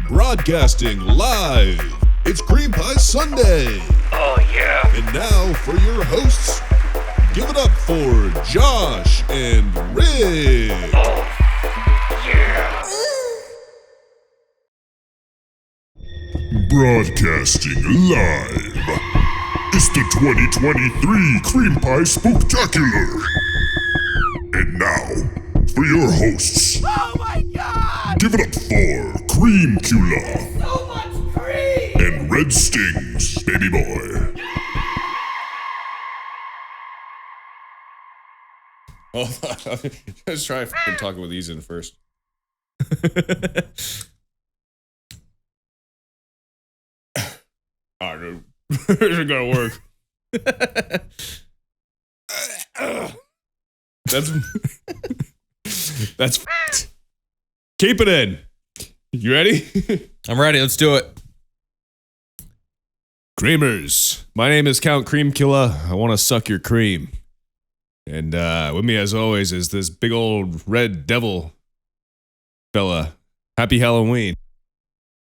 Broadcasting live, it's Cream Pie Sunday. Oh, yeah. And now for your hosts, give it up for Josh and Rick. Oh, yeah. Broadcasting live, it's the 2023 Cream Pie Spooktacular. And now, for your hosts. Oh my god! Give it up for Creamcula. So much cream! And Red Stings, baby boy. Hold on. Let's try talking with these in first. Oh, dude. This isn't gonna work. That's keep it in. You ready? I'm ready. Let's do it. Creamers, my name is Count Creamcula. I want to suck your cream. And with me, as always, is this big old red devil fella. Happy Halloween.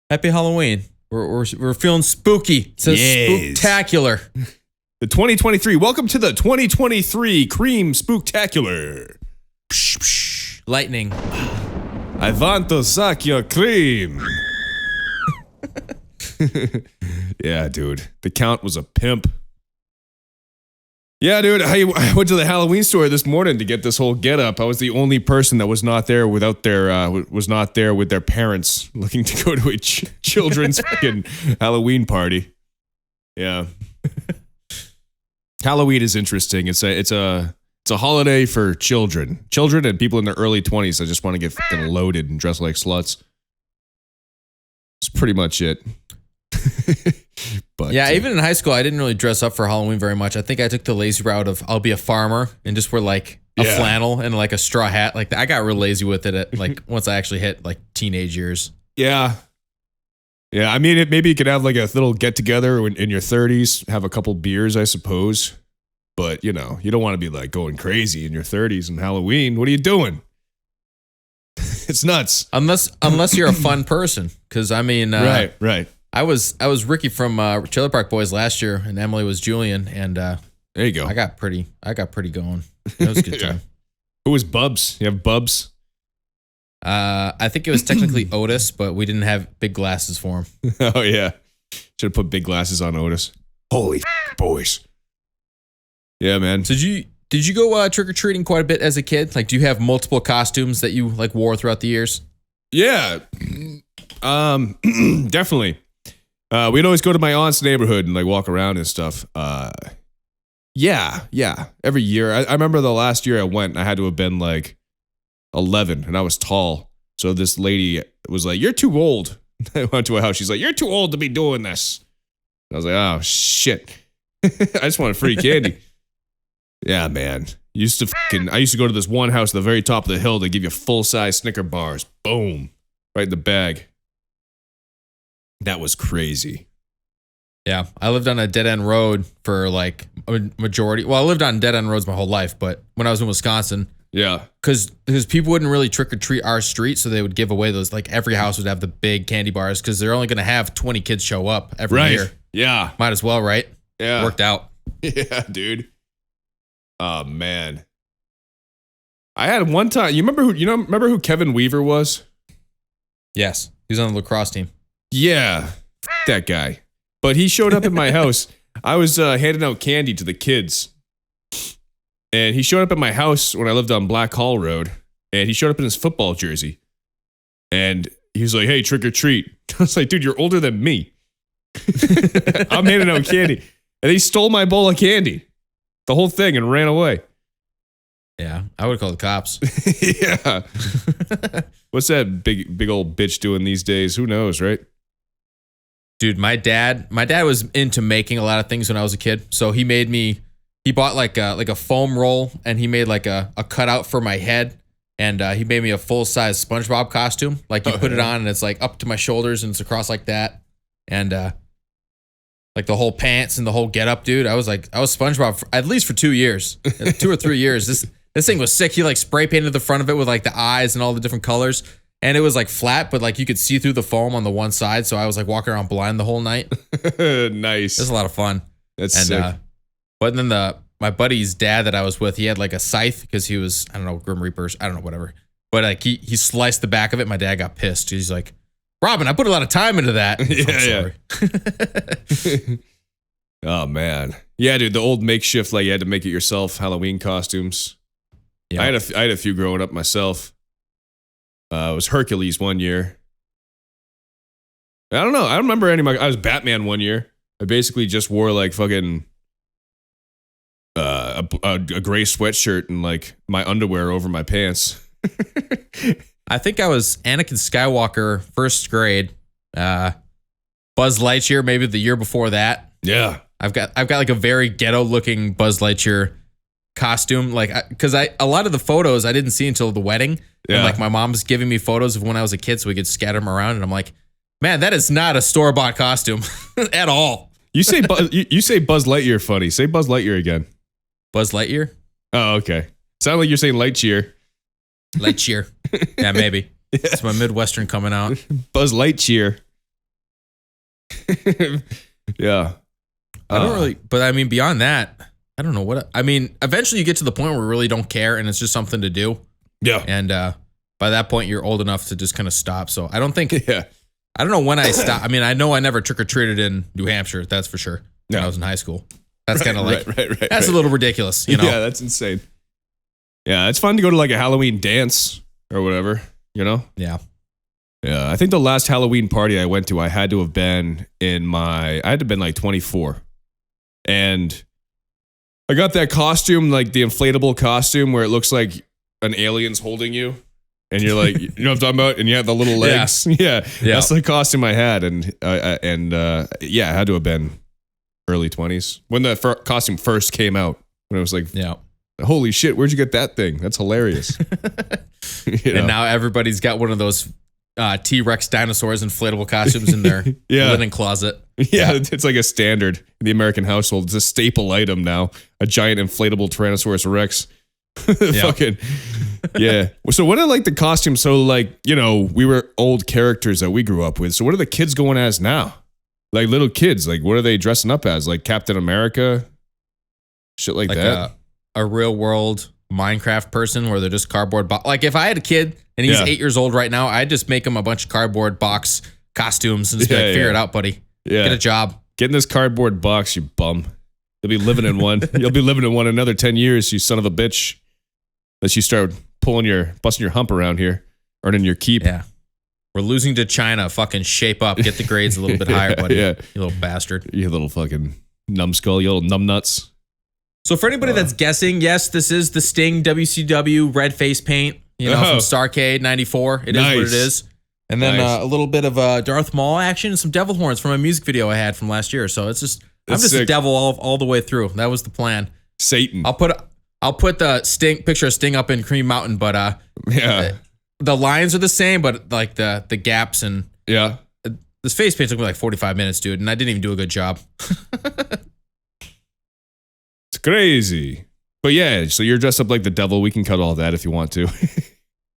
Happy Halloween. We're feeling spooky. It says spooktacular. The 2023. Welcome to the 2023 Cream Spooktacular. Psh, psh. Lightning. I want to suck your cream. Yeah, dude. The Count was a pimp. Yeah, dude. I went to the Halloween store this morning to get this whole getup. I was the only person that was not there without their with their parents, looking to go to a children's fucking Halloween party. Yeah. Halloween is interesting. It's a holiday for children and people in their early 20s that just want to get fucking loaded and dress like sluts. It's pretty much it. But yeah, even in high school, I didn't really dress up for Halloween very much. I think I took the lazy route of I'll be a farmer and just wear like a flannel and like a straw hat. Like I got real lazy with it at, like once I actually hit like teenage years. Yeah. Yeah, I mean, maybe you could have like a little get together in your 30s, have a couple beers, I suppose. But, you know, you don't want to be like going crazy in your 30s and Halloween. What are you doing? It's nuts. Unless you're a fun person. Because, I mean, right. I was Ricky from Trailer Park Boys last year, and Emily was Julian, and there you go. I got pretty going. It was a good time. Who was Bubs? You have Bubs? I think it was technically Otis, but we didn't have big glasses for him. Oh yeah, should have put big glasses on Otis. Holy boys! Yeah, man. So did you go trick or treating quite a bit as a kid? Like, do you have multiple costumes that you like wore throughout the years? Yeah, definitely. We'd always go to my aunt's neighborhood and like walk around and stuff. Yeah. Every year, I remember the last year I went, I had to have been like 11 and I was tall. So this lady was like, "You're too old." I went to a house. She's like, "You're too old to be doing this." I was like, "Oh shit." I just wanted free candy. Yeah, man. I used to go to this one house at the very top of the hill. They give you full-size Snicker bars. Boom. Right in the bag. That was crazy. Yeah, I lived on a dead-end road for like a majority. Well, I lived on dead-end roads my whole life, but when I was in Wisconsin, yeah, because people wouldn't really trick or treat our street, so they would give away those. Like every house would have the big candy bars because they're only going to have 20 kids show up every year. Yeah, might as well, right? Yeah, worked out. Yeah, dude. Oh man, I had one time. You remember who Kevin Weaver was? Yes, he was on the lacrosse team. Yeah, that guy. But he showed up at my house. I was handing out candy to the kids. And he showed up at my house when I lived on Black Hall Road. And he showed up in his football jersey. And he was like, "Hey, trick or treat." I was like, "Dude, you're older than me." I'm handing out candy. And he stole my bowl of candy. The whole thing and ran away. Yeah, I would call the cops. Yeah. What's that big old bitch doing these days? Who knows, right? Dude, my dad was into making a lot of things when I was a kid. So he bought like a foam roll and he made like a cutout for my head. And he made me a full-size SpongeBob costume. Like you put it on and it's like up to my shoulders and it's across like that. And like the whole pants and the whole getup, dude. I was SpongeBob at least for 2 years, 2 or 3 years. This thing was sick. He like spray painted the front of it with like the eyes and all the different colors. And it was like flat, but like you could see through the foam on the one side. So I was like walking around blind the whole night. Nice. It was a lot of fun. That's sick. But then my buddy's dad that I was with, he had like a scythe because he was, I don't know, Grim Reapers, I don't know, whatever. But like he sliced the back of it. My dad got pissed. He's like, Robin, I put a lot of time into that. Yeah. Oh man. Yeah, dude, the old makeshift, like you had to make it yourself Halloween costumes. Yeah. I had a few growing up myself. It was Hercules one year. I don't know. I don't remember any. I was Batman one year. I basically just wore like fucking a gray sweatshirt and like my underwear over my pants. I think I was Anakin Skywalker first grade. Buzz Lightyear maybe the year before that. Yeah. I've got like a very ghetto looking Buzz Lightyear costume, like because a lot of the photos I didn't see until the wedding. Yeah. And like my mom's giving me photos of when I was a kid so we could scatter them around, and I'm like, man, that is not a store-bought costume at all. You say you say Buzz Lightyear funny. Say Buzz Lightyear again. Buzz Lightyear? Oh, okay. Sound like you're saying Lightyear. Lightyear. Yeah, maybe. Yeah. It's my Midwestern coming out. Buzz Lightyear. Yeah. I don't really, but I mean, beyond that, I don't know what, I mean, eventually you get to the point where we really don't care and it's just something to do. Yeah. And by that point, you're old enough to just kind of stop. So I don't think, yeah. I don't know when I stopped. I mean, I know I never trick-or-treated in New Hampshire, that's for sure, when No. I was in high school. That's kind of like, right. That's a little ridiculous, you know? Yeah, that's insane. Yeah, it's fun to go to like a Halloween dance or whatever, you know? Yeah. Yeah, I think the last Halloween party I went to, I had to have been like 24. And I got that costume, like the inflatable costume where it looks like an alien's holding you. And you're like, you know what I'm talking about? And you have the little legs. Yeah. That's the costume I had. And yeah, I had to have been early 20s. When the costume first came out. When it was like, holy shit, where'd you get that thing? That's hilarious. And now everybody's got one of those T-Rex dinosaurs inflatable costumes in their linen closet. Yeah, it's like a standard in the American household. It's a staple item now. A giant inflatable Tyrannosaurus Rex. Fucking yeah. So what are like the costumes? So like, you know, we were old characters that we grew up with. So what are the kids going as now? Like little kids, like what are they dressing up as? Like Captain America? Shit like that. A real world Minecraft person where they're just cardboard like if I had a kid and he's 8 years old right now, I'd just make him a bunch of cardboard box costumes and just be like, figure it out, buddy. Yeah. Get a job. Get in this cardboard box, you bum. You'll be living in one. You'll be living in one another 10 years, you son of a bitch. Unless you start busting your hump around here, earning your keep. Yeah. We're losing to China. Fucking shape up. Get the grades a little bit higher, buddy. Yeah. You little bastard. You little fucking numbskull. You little numbnuts. So for anybody that's guessing, yes, this is the Sting WCW red face paint, you know, from Starcade 94. It is what it is. And then a little bit of Darth Maul action and some devil horns from a music video I had from last year. So it's just, I'm just a devil all the way through. That was the plan. Satan. I'll put the Sting picture of Sting up in Cream Mountain, but the lines are the same, but like the gaps and this face paint took me like 45 minutes, dude, and I didn't even do a good job. It's crazy. But yeah, so you're dressed up like the devil. We can cut all that if you want to.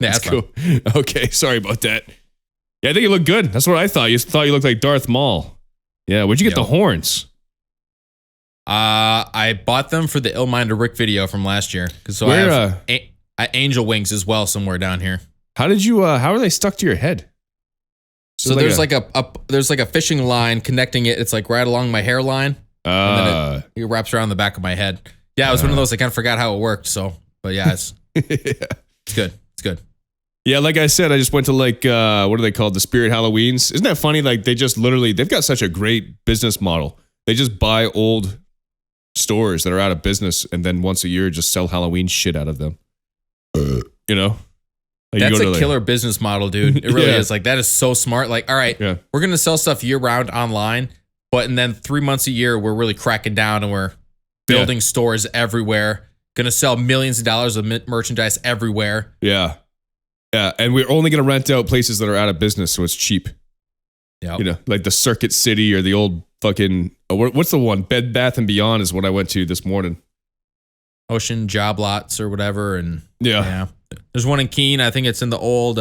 That's cool. Okay, sorry about that. Yeah, I think you look good. That's what I thought. You thought you looked like Darth Maul. Yeah, where'd you get the horns? I bought them for the Illminder Rick video from last year. So I have angel wings as well somewhere down here. How did you? How are they stuck to your head? So there's like a fishing line connecting it. It's like right along my hairline. And then it wraps around the back of my head. Yeah, it was one of those. I kind of forgot how it worked. So, but yeah, it's it's good. It's good. Yeah, like I said, I just went to like what are they called? The Spirit Halloweens. Isn't that funny? Like they just literally they've got such a great business model. They just buy old stores that are out of business and then once a year just sell Halloween shit out of them. You know? Like that's a killer business model, dude. It really is. Like that is so smart. Like, all right, we're gonna sell stuff year round online, but and then 3 months a year we're really cracking down and we're building stores everywhere. Gonna sell millions of dollars of merchandise everywhere. Yeah. Yeah, and we're only gonna rent out places that are out of business, so it's cheap. Yeah, you know, like the Circuit City or the old fucking what's the one? Bed Bath and Beyond is what I went to this morning. Ocean Job Lots or whatever, and yeah. There's one in Keene. I think it's in the old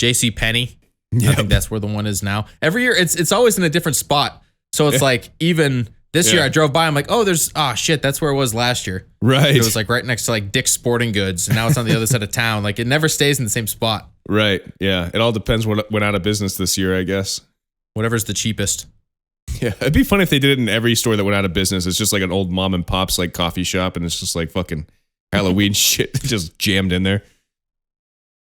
J.C. Penney. I think that's where the one is now. Every year, it's always in a different spot. So it's like even this year I drove by. I'm like, oh, shit, that's where it was last year. Right. It was like right next to like Dick's Sporting Goods, and now it's on the other side of town. Like it never stays in the same spot. Right. Yeah. It all depends what went out of business this year, I guess. Whatever's the cheapest. Yeah. It'd be funny if they did it in every store that went out of business. It's just like an old mom and pop's like coffee shop, and it's just like fucking Halloween shit just jammed in there.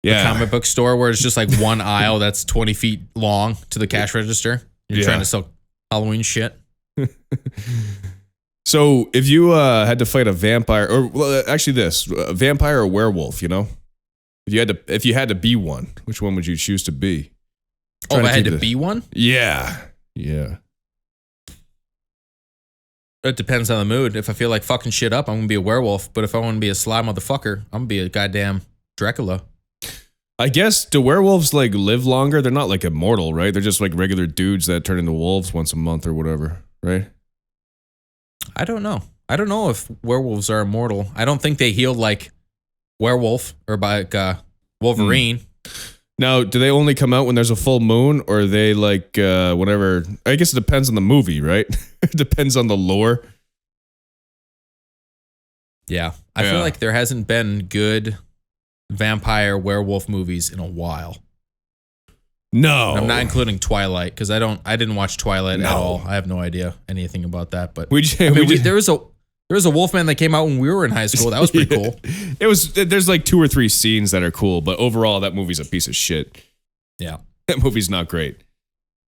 Yeah. The comic book store where it's just like one aisle that's 20 feet long to the cash register. You're trying to sell Halloween shit. So if you had to fight a vampire, or well, actually a vampire or werewolf, you know, if you had to be one, which one would you choose to be? Oh, if I had to be one? Yeah. It depends on the mood. If I feel like fucking shit up, I'm gonna be a werewolf. But if I want to be a sly motherfucker, I'm gonna be a goddamn Dracula. I guess, do werewolves like live longer? They're not like immortal, right? They're just like regular dudes that turn into wolves once a month or whatever, right? I don't know. I don't know if werewolves are immortal. I don't think they heal like werewolf or like Wolverine. Now, do they only come out when there's a full moon, or are they like whatever? I guess it depends on the movie, right? It depends on the lore. Yeah. I feel like there hasn't been good vampire werewolf movies in a while. No, I'm not including Twilight because I didn't watch Twilight at all. I have no idea anything about that. But there was a Wolfman that came out when we were in high school. That was pretty cool. It was. There's like 2 or 3 scenes that are cool, but overall, that movie's a piece of shit. Yeah, that movie's not great.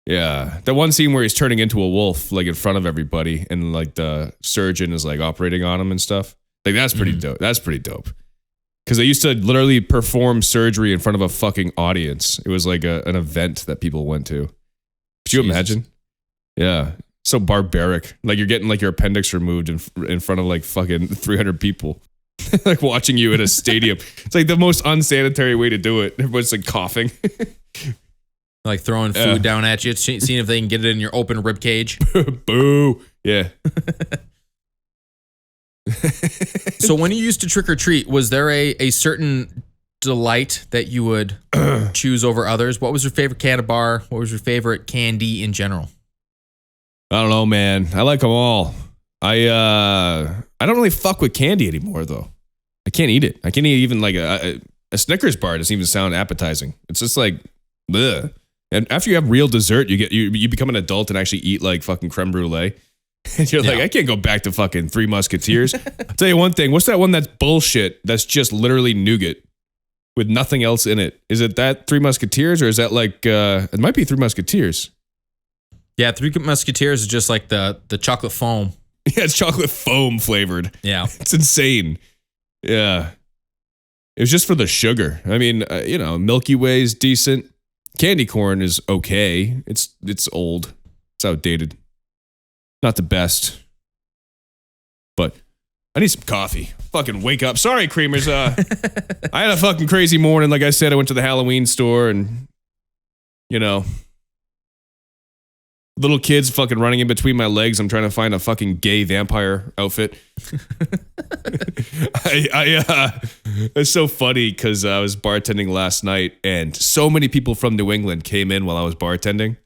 Yeah, the one scene where he's turning into a wolf, like in front of everybody, and like the surgeon is like operating on him and stuff. Like that's pretty dope. That's pretty dope. Because they used to literally perform surgery in front of a fucking audience. It was like an event that people went to. Could you imagine? Yeah. So barbaric. Like you're getting like your appendix removed in front of like fucking 300 people. Like watching you in a stadium. It's like the most unsanitary way to do it. Everyone's like coughing. Like throwing food down at you, seeing if they can get it in your open rib cage. Boo. Yeah. So when you used to trick or treat, was there a certain delight that you would choose over others? What was your favorite candy bar? What was your favorite candy in general? I don't know, man. I like them all. I don't really fuck with candy anymore, though. I can't eat it. I can't eat even like a Snickers bar. Doesn't even sound appetizing. It's just like, bleh. And after you have real dessert, you become an adult and actually eat like fucking creme brulee. And you're like, I can't go back to fucking Three Musketeers. I'll tell you one thing. What's that one that's bullshit? That's just literally nougat with nothing else in it. Is it that Three Musketeers, or is that like it might be Three Musketeers? Yeah, Three Musketeers is just like the chocolate foam. Yeah, it's chocolate foam flavored. Yeah, it's insane. Yeah, it was just for the sugar. I mean, Milky Way is decent. Candy corn is okay. It's old. It's outdated. Not the best, but I need some coffee. Fucking wake up. Sorry, Creamers. I had a fucking crazy morning. Like I said, I went to the Halloween store and, little kids fucking running in between my legs. I'm trying to find a fucking gay vampire outfit. It's so funny because I was bartending last night and so many people from New England came in while I was bartending.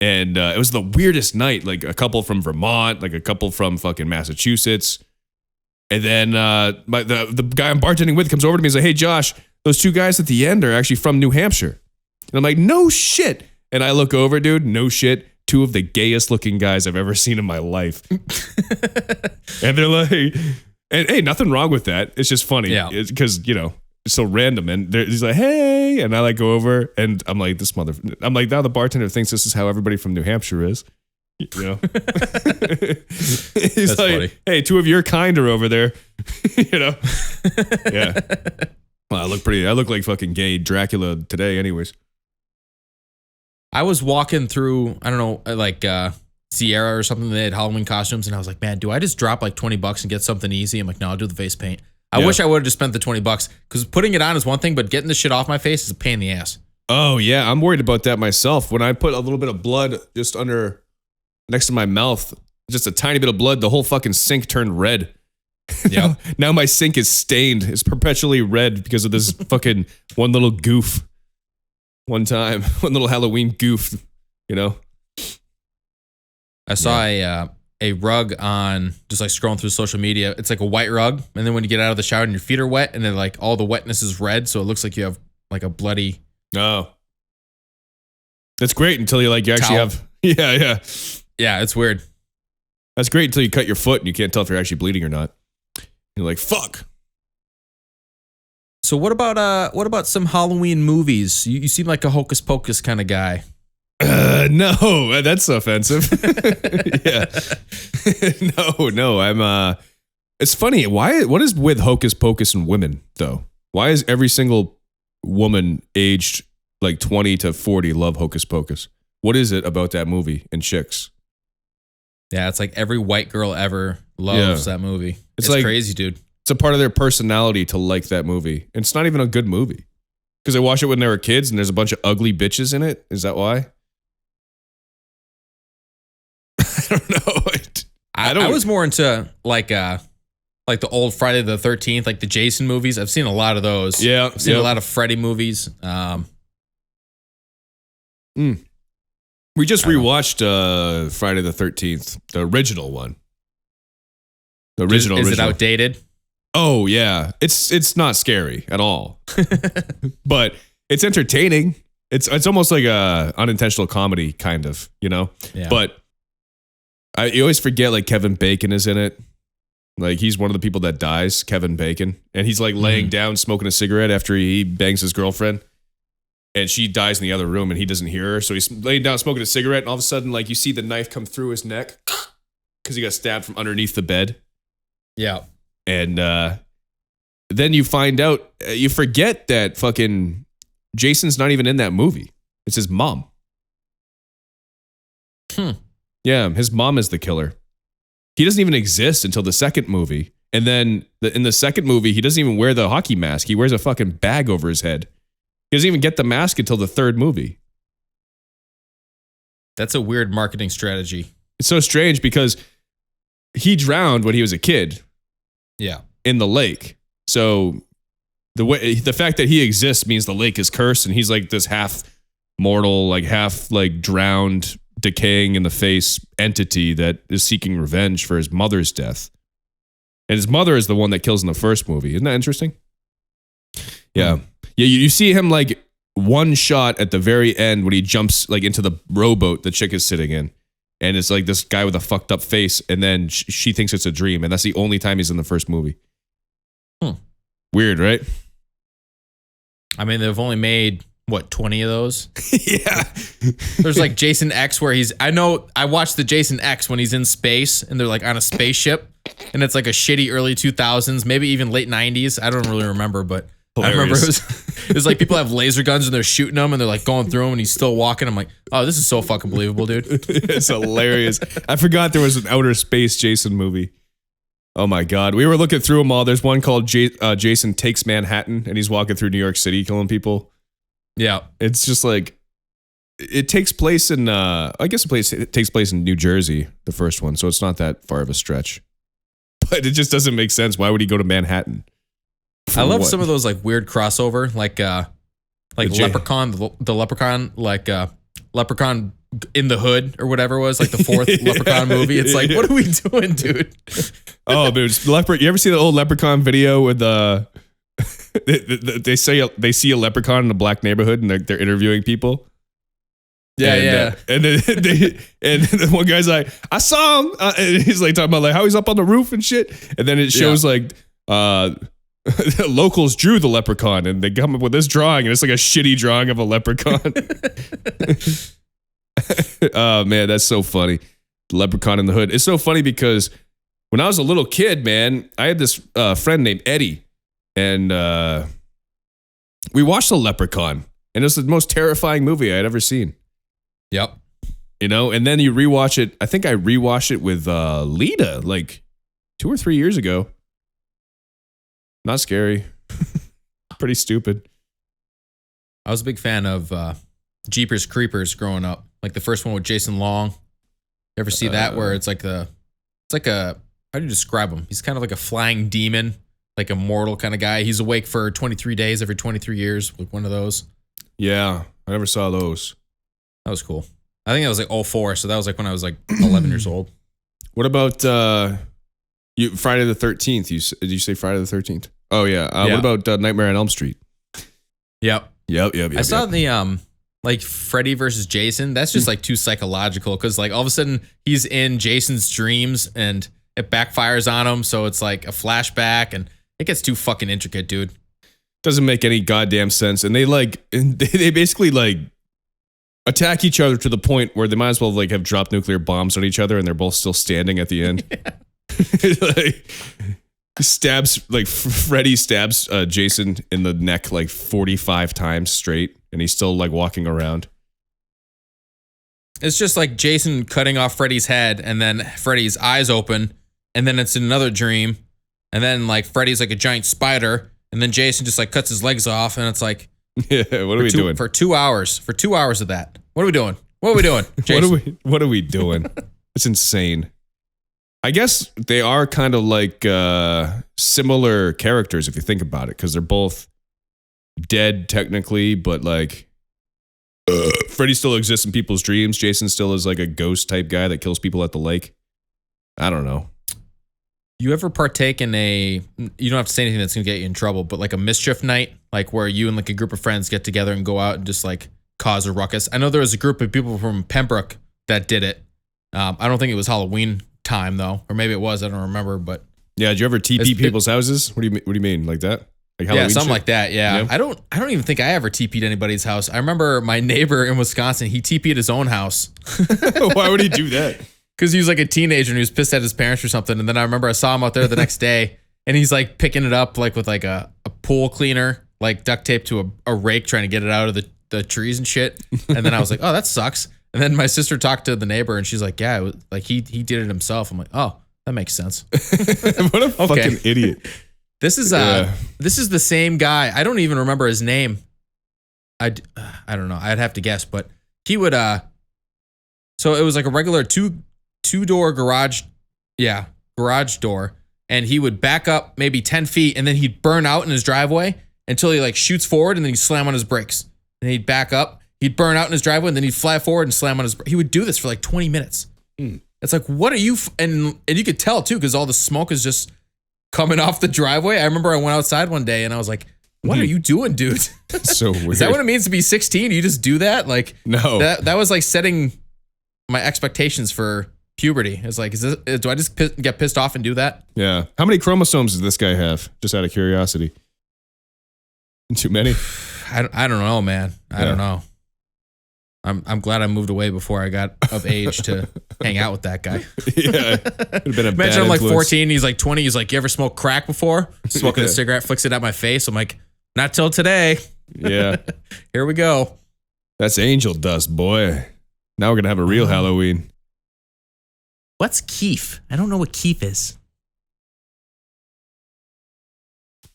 And it was the weirdest night, like a couple from Vermont, like a couple from fucking Massachusetts. And then the guy I'm bartending with comes over to me and says, "Hey, Josh, those 2 guys at the end are actually from New Hampshire." And I'm like, "No shit." And I look over, dude, no shit. 2 of the gayest looking guys I've ever seen in my life. And they're like, and hey, nothing wrong with that. It's just funny. Yeah. Because, it's so random. And he's like, "Hey." And I like go over and I'm like, now the bartender thinks this is how everybody from New Hampshire is. He's That's like, funny. "Hey, 2 of your kind are over there." Yeah. Well, I look like fucking gay Dracula today anyways. I was walking through, I don't know, like Sierra or something. They had Halloween costumes, and I was like, man, do I just drop like $20 and get something easy? I'm like, no, I'll do the face paint. I wish I would have just spent the $20 because putting it on is one thing, but getting the shit off my face is a pain in the ass. Oh, yeah. I'm worried about that myself. When I put a little bit of blood just next to my mouth, just a tiny bit of blood, the whole fucking sink turned red. Yeah. Now my sink is stained. It's perpetually red because of this fucking one little goof. one time, one little Halloween goof, you know. I saw a rug on just like scrolling through social media. It's like a white rug, and then when you get out of the shower and your feet are wet, and then like all the wetness is red, so it looks like you have like a bloody. Oh, that's great until you actually towel. have. Yeah. Yeah, it's weird. That's great until you cut your foot and you can't tell if you're actually bleeding or not. You're like, fuck. So what about some Halloween movies? You seem like a hocus pocus kind of guy. No, that's offensive. Yeah. No, I'm it's funny. What is with hocus pocus and women though? Why is every single woman aged like 20 to 40 love hocus pocus? What is it about that movie and chicks? Yeah, it's like every white girl ever loves that movie. It's like, crazy, dude. It's a part of their personality to like that movie. And it's not even a good movie. Because they watched it when they were kids and there's a bunch of ugly bitches in it. Is that why? I don't know. I was more into like the old Friday the 13th, like the Jason movies. I've seen a lot of those. Yeah. I've seen a lot of Freddy movies. We just rewatched Friday the 13th, the original one. The original. Is it outdated? Oh yeah, it's not scary at all, but it's entertaining. It's almost like a unintentional comedy kind of, you know. Yeah. But you always forget like Kevin Bacon is in it. Like he's one of the people that dies, Kevin Bacon, and he's like laying down smoking a cigarette after he bangs his girlfriend. And she dies in the other room and he doesn't hear her. So he's laying down smoking a cigarette and all of a sudden like you see the knife come through his neck because he got stabbed from underneath the bed. Yeah. And then you find out, you forget that fucking Jason's not even in that movie. It's his mom. Yeah, his mom is the killer. He doesn't even exist until the second movie. And then in the second movie, he doesn't even wear the hockey mask. He wears a fucking bag over his head. He doesn't even get the mask until the third movie. That's a weird marketing strategy. It's so strange because he drowned when he was a kid. Yeah. In the lake. So the fact that he exists means the lake is cursed and he's like this half mortal, like half like drowned, decaying in the face entity that is seeking revenge for his mother's death. And his mother is the one that kills in the first movie. Isn't that interesting? Yeah. Yeah, you see him like one shot at the very end when he jumps like into the rowboat the chick is sitting in. And it's like this guy with a fucked up face. And then she thinks it's a dream. And that's the only time he's in the first movie. Weird, right? I mean, they've only made, 20 of those? Yeah. There's like Jason X where I watched the Jason X when he's in space and they're like on a spaceship. And it's like a shitty early 2000s, maybe even late 90s. I don't really remember, but... Hilarious. I remember it was like people have laser guns and they're shooting them and they're like going through them and he's still walking. I'm like, oh, this is so fucking believable, dude. It's hilarious. I forgot there was an outer space Jason movie. Oh my God. We were looking through them all. There's one called Jason Takes Manhattan and he's walking through New York City killing people. Yeah. It's just like, it takes place in, it takes place in New Jersey, the first one. So it's not that far of a stretch. But it just doesn't make sense. Why would he go to Manhattan? I love some of those like weird crossover, like Leprechaun, the Leprechaun, like Leprechaun in the Hood or whatever it was, like the fourth Leprechaun movie. It's like, what are we doing, dude? Oh, dude, you ever see the old Leprechaun video with they see a leprechaun in a black neighborhood and they're interviewing people? Yeah, and then then one guy's like, I saw him, and he's like talking about like how he's up on the roof and shit, and then it shows like the locals drew the leprechaun and they come up with this drawing and it's like a shitty drawing of a leprechaun. Oh man, that's so funny. The Leprechaun in the Hood. It's so funny because when I was a little kid, man, I had this friend named Eddie and we watched The Leprechaun and it was the most terrifying movie I had ever seen. Yep. You know, and then you rewatch it. I think I rewatched it with Lita like 2 or 3 years ago. Not scary. Pretty stupid. I was a big fan of Jeepers Creepers growing up. Like the first one with Jason Long. You ever see that where it's like a, how do you describe him? He's kind of like a flying demon, like a mortal kind of guy. He's awake for 23 days every 23 years, like one of those. Yeah. I never saw those. That was cool. I think that was like 04, so that was like when I was like 11 years old. What about you? Friday the 13th. Did you say Friday the 13th? Oh yeah. Yeah. What about Nightmare on Elm Street? Yep. Yep. I saw the like Freddy versus Jason. That's just like too psychological because like all of a sudden he's in Jason's dreams and it backfires on him. So it's like a flashback and it gets too fucking intricate, dude. Doesn't make any goddamn sense. And they basically like attack each other to the point where they might as well like have dropped nuclear bombs on each other and they're both still standing at the end. Like, Freddy stabs Jason in the neck like 45 times straight and he's still like walking around. It's just like Jason cutting off Freddy's head and then Freddy's eyes open and then it's another dream and then like Freddy's like a giant spider and then Jason just like cuts his legs off and it's like, yeah, what are we doing? For 2 hours. For 2 hours of that. What are we doing? What are we doing, Jason? What are we doing? It's insane. I guess they are kind of like similar characters if you think about it, because they're both dead technically, but like Freddy still exists in people's dreams. Jason still is like a ghost type guy that kills people at the lake. I don't know. You ever partake in you don't have to say anything that's going to get you in trouble, but like a mischief night, like where you and like a group of friends get together and go out and just like cause a ruckus? I know there was a group of people from Pembroke that did it. I don't think it was Halloween time though, or maybe it was. I don't remember, but yeah. Did you ever TP people's houses? What do you mean like that? Like Halloween yeah, something shit? like that. Yeah. I don't even think I ever TP'd anybody's house. I remember my neighbor in Wisconsin. He TP'd his own house. Why would he do that? Because he was like a teenager and he was pissed at his parents or something. And then I remember I saw him out there the next day and he's like picking it up like with like a pool cleaner, like duct tape to a rake, trying to get it out of the trees and shit. And then I was like, oh, that sucks. And then my sister talked to the neighbor and she's like, yeah, it was, like he did it himself. I'm like, oh, that makes sense. What a fucking idiot. This is the same guy. I don't even remember his name. I don't know. I'd have to guess, but he would so it was like a regular two-door garage door, and he would back up maybe 10 feet and then he'd burn out in his driveway until he like shoots forward and then he'd slam on his brakes. And he'd back up, he'd burn out in his driveway and then he'd fly forward and slam on his brakes. He would do this for like 20 minutes. It's like, what are you and you could tell too because all the smoke is just coming off the driveway. I remember I went outside one day and I was like, what are you doing, dude? So weird. Is that what it means to be 16? You just do that? Like, no. That was like setting my expectations for puberty. It's like, do I just get pissed off and do that? Yeah. How many chromosomes does this guy have? Just out of curiosity. Too many? I don't know, man. I don't know. I'm glad I moved away before I got of age to hang out with that guy. Yeah. Been a Imagine I'm like 14, he's like 20, he's like, you ever smoked crack before? Smoking a cigarette, flicks it at my face. I'm like, not till today. Yeah. Here we go. That's angel dust, boy. Now we're going to have a real Halloween. What's keef? I don't know what keef is.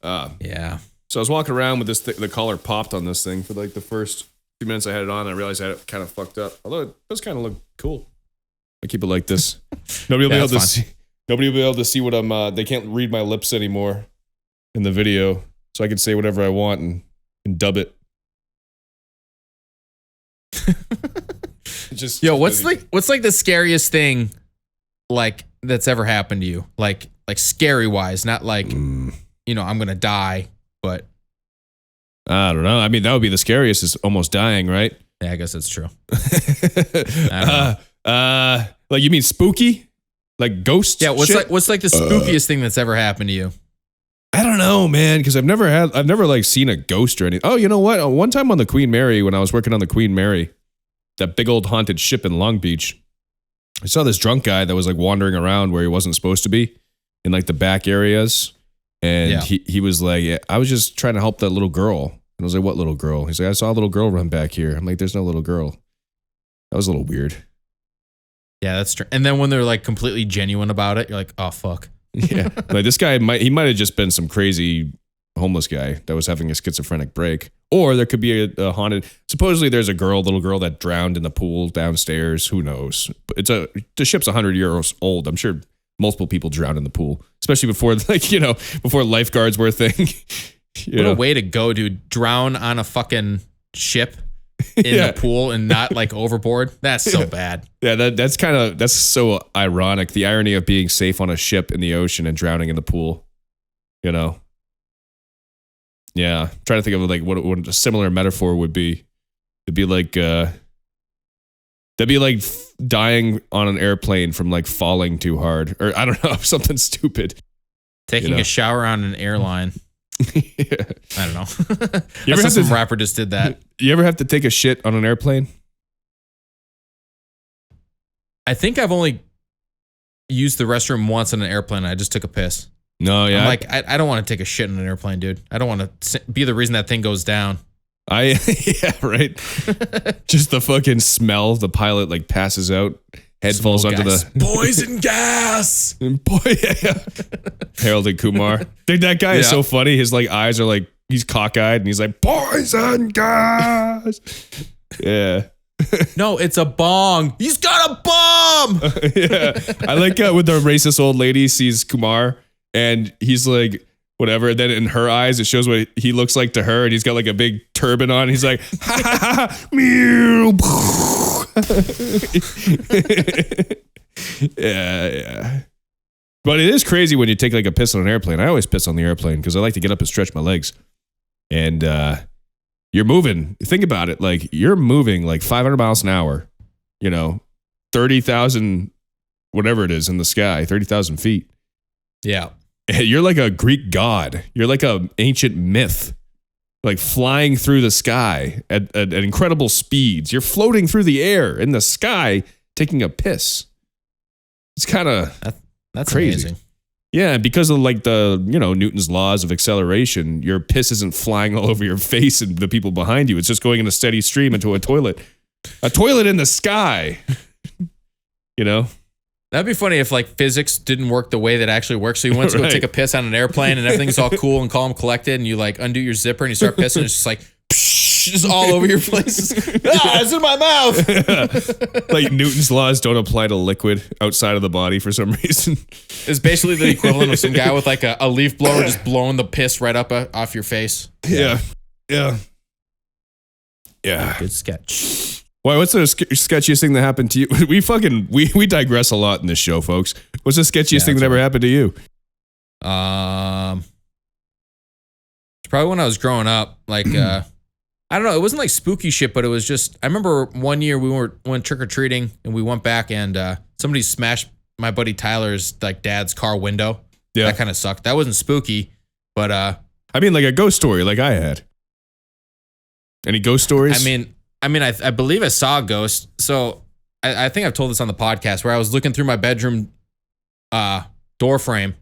Yeah. So I was walking around with this the collar popped on this thing for like the first few minutes I had it on. And I realized I had it kind of fucked up. Although it does kind of look cool. I keep it like this. Nobody will be able to see. Nobody will be able to see what I'm. They can't read my lips anymore in the video, so I can say whatever I want and dub it. What's like the scariest thing like that's ever happened to you? Like scary wise, not like I'm gonna die, but I don't know. I mean, that would be the scariest, is almost dying, right? Yeah, I guess that's true. Like you mean spooky? Like ghosts? Yeah, what's like the spookiest thing that's ever happened to you? I don't know, man, because I've never like seen a ghost or anything. Oh, you know what? One time on the Queen Mary, when I was working on the Queen Mary, that big old haunted ship in Long Beach, I saw this drunk guy that was like wandering around where he wasn't supposed to be in like the back areas. And he was like, yeah, I was just trying to help that little girl. And I was like, what little girl? He's like, I saw a little girl run back here. I'm like, there's no little girl. That was a little weird. Yeah, that's true. And then when they're like completely genuine about it, you're like, oh, fuck. Yeah. Like this guy might have just been some crazy homeless guy that was having a schizophrenic break. Or there could be a haunted, supposedly there's a little girl that drowned in the pool downstairs. Who knows? But the ship's 100 years old. I'm sure multiple people drowned in the pool, especially before before lifeguards were a thing. What a way to go, dude. Drown on a fucking ship. in the pool and not like overboard. That's so bad. Yeah, that's so ironic. The irony of being safe on a ship in the ocean and drowning in the pool. You know? Yeah. I'm trying to think of like what a similar metaphor would be. It'd be like that'd be like dying on an airplane from like falling too hard. Or I don't know, something stupid. Taking a shower on an airline. Yeah. I don't know. You ever have some rapper just did that. You ever have to take a shit on an airplane? I think I've only used the restroom once on an airplane. I just took a piss. No, yeah. I'm like, I don't want to take a shit on an airplane, dude. I don't want to be the reason that thing goes down. Yeah, right. Just the fucking smell. The pilot like passes out. Head falls onto the poison gas. Boy, yeah. Harold and Kumar. Dude, that guy is so funny. His like eyes are like he's cockeyed and he's like poison gas. Yeah. No, it's a bong. He's got a bomb. Yeah. I like when the racist old lady sees Kumar and he's like whatever. And then in her eyes, it shows what he looks like to her, and he's got like a big turban on. He's like, ha ha ha, meow. Yeah. But it is crazy when you take like a piss on an airplane. I always piss on the airplane because I like to get up and stretch my legs. And you're moving. Think about it. Like you're moving like 500 miles an hour, 30,000, whatever it is in the sky, 30,000 feet. Yeah. You're like a Greek god. You're like an ancient myth. Like flying through the sky at incredible speeds. You're floating through the air in the sky taking a piss. It's kind of that's crazy. Amazing. Yeah, because of like the, Newton's laws of acceleration, your piss isn't flying all over your face and the people behind you. It's just going in a steady stream into a toilet. A toilet in the sky. That'd be funny if like physics didn't work the way that actually works. So you went to go take a piss on an airplane and everything's all cool and calm, collected, and you like undo your zipper and you start pissing. And it's just like just all over your place. It's in my mouth. Like Newton's laws don't apply to liquid outside of the body for some reason. It's basically the equivalent of some guy with like a leaf blower just blowing the piss right up off your face. Yeah. Good sketch. Why? What's the sketchiest thing that happened to you? We digress a lot in this show, folks. What's the sketchiest thing that ever happened to you? It's probably when I was growing up. Like, I don't know. It wasn't like spooky shit, but it was just. I remember one year we went trick or treating and we went back and somebody smashed my buddy Tyler's like dad's car window. Yeah, that kind of sucked. That wasn't spooky, but I mean, like a ghost story, like I had. Any ghost stories? I believe I saw a ghost. So I think I've told this on the podcast where I was looking through my bedroom door frame